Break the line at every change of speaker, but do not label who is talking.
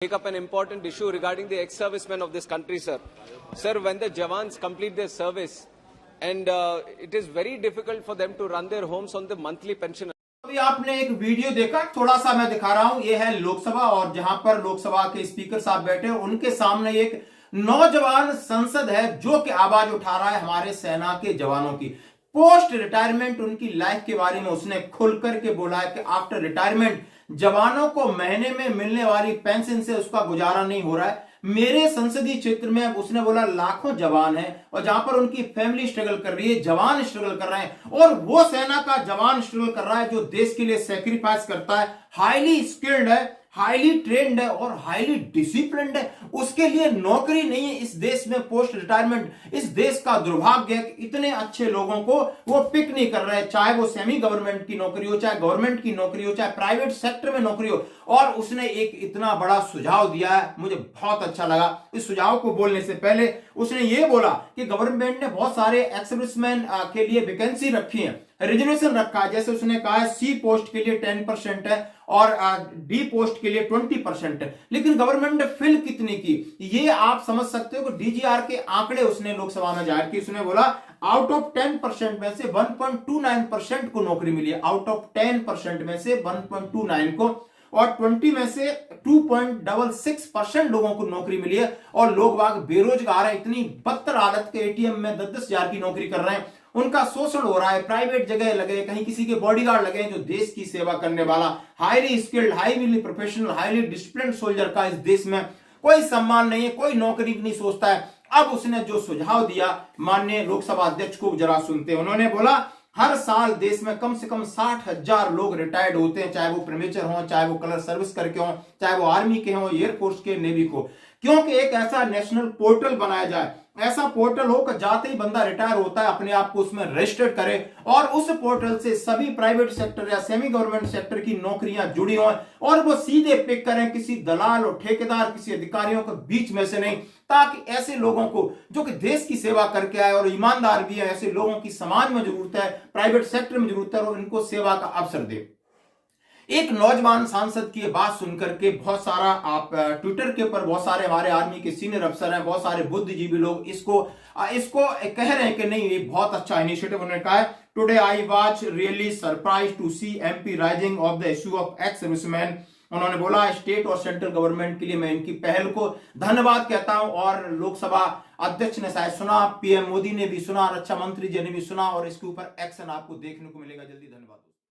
Take up an important issue regarding the ex-servicemen of this country, sir. Sir, when the Jawans complete their service, and it is very difficult for them to run their homes on the monthly pension.
अभी आपने एक video देखा, थोड़ा सा मैं दिखा रहा हूं। ये है लोकसभा और जहां पर लोकसभा के स्पीकर साहब बैठे हैं, उनके सामने एक नौजवान संसद है जो कि आवाज उठा रहा है हमारे सेना के जवानों की। पोस्ट रिटायरमेंट उनकी लाइफ के बारे में उसने खुल करके बोला है कि आफ्टर रिटायरमेंट जवानों को महीने में मिलने वाली पेंशन से उसका गुजारा नहीं हो रहा है। मेरे संसदीय क्षेत्र में उसने बोला लाखों जवान हैं और जहां पर उनकी फैमिली स्ट्रगल कर रही है, जवान स्ट्रगल कर रहे हैं, और वो सेना का जवान स्ट्रगल कर रहा है जो देश के लिए सेक्रीफाइस करता है, हाईली स्किल्ड है, हाईली ट्रेंड है और हाईली डिसिप्लिन्ड है। उसके लिए नौकरी नहीं है इस देश में पोस्ट रिटायरमेंट। इस देश का दुर्भाग्य है कि इतने अच्छे लोगों को वो पिक नहीं कर रहे हैं, चाहे वो सेमी गवर्नमेंट की नौकरी हो, चाहे गवर्नमेंट की नौकरी हो, चाहे प्राइवेट सेक्टर में नौकरी हो। और उसने एक इतना बड़ा सुझाव दिया है, मुझे बहुत अच्छा लगा। इस सुझाव को बोलने से पहले उसने ये बोला कि गवर्नमेंट ने बहुत सारे एक्स सर्विसमैन के लिए वैकेंसी रखी है, रिजर्वेशन रखा है। जैसे उसने कहा है सी पोस्ट के लिए 10% है और डी पोस्ट के लिए 20% है, लेकिन गवर्नमेंट ने फिल कितनी की ये आप समझ सकते हो कि डीजीआर के आंकड़े उसने लोकसभा में जाहिर किए। उसने बोला आउट ऑफ 10% में से 1.29% को नौकरी मिली है, आउट ऑफ 10% में से 1.29 को, और 20 में से 2.66% लोगों को नौकरी मिली है। और लोग बाग बेरोजगार है, इतनी बदतर हालत के एटीएम में 10-10 हजार की नौकरी कर रहे हैं, उनका शोषण हो रहा है, प्राइवेट जगह लगे, कहीं किसी के बॉडीगार्ड लगे जो देश की सेवा करने वाला highly skilled, highly professional, highly disciplined soldier का इस देश में कोई सम्मान नहीं है, कोई नौकरी नहीं सोचता है। अब उसने जो सुझाव दिया माननीय लोकसभा अध्यक्ष को जरा सुनते हैं। उन्होंने बोला हर साल देश में कम से कम 60,000 लोग रिटायर्ड होते हैं, चाहे वो प्रीमेचर हो, चाहे वो कलर सर्विस करके हो, चाहे वो आर्मी के हो, एयरफोर्स के, नेवी को। क्योंकि एक ऐसा नेशनल पोर्टल बनाया जाए, ऐसा पोर्टल हो कि जाते ही बंदा रिटायर होता है अपने आप को उसमें रजिस्टर्ड करे और उस पोर्टल से सभी प्राइवेट सेक्टर या सेमी गवर्नमेंट सेक्टर की नौकरियां जुड़ी हों और वो सीधे पिक करें, किसी दलाल और ठेकेदार, किसी अधिकारियों के बीच में से नहीं, ताकि ऐसे लोगों को जो कि देश की सेवा करके आए और ईमानदार भी है, ऐसे लोगों की समाज में जरूरत है, प्राइवेट सेक्टर में जरूरत है, और इनको सेवा का अवसर दे। एक नौजवान सांसद की बात सुनकर के बहुत सारा आप ट्विटर के ऊपर बहुत सारे हमारे आर्मी के सीनियर अफसर हैं, बहुत सारे बुद्धिजीवी लोग इसको कह रहे हैं कि नहीं ये बहुत अच्छा इनिशिएटिव। उन्होंने कहा है today I watch really surprise to see MP rising of the issue of ex serviceman. उन्होंने बोला स्टेट और सेंट्रल गवर्नमेंट के लिए मैं इनकी पहल को धन्यवाद कहता हूं, और लोकसभा अध्यक्ष ने शायद सुना, पीएम मोदी ने भी सुना, रक्षा मंत्री जी ने भी सुना, और इसके ऊपर एक्शन आपको देखने को मिलेगा जल्दी। धन्यवाद।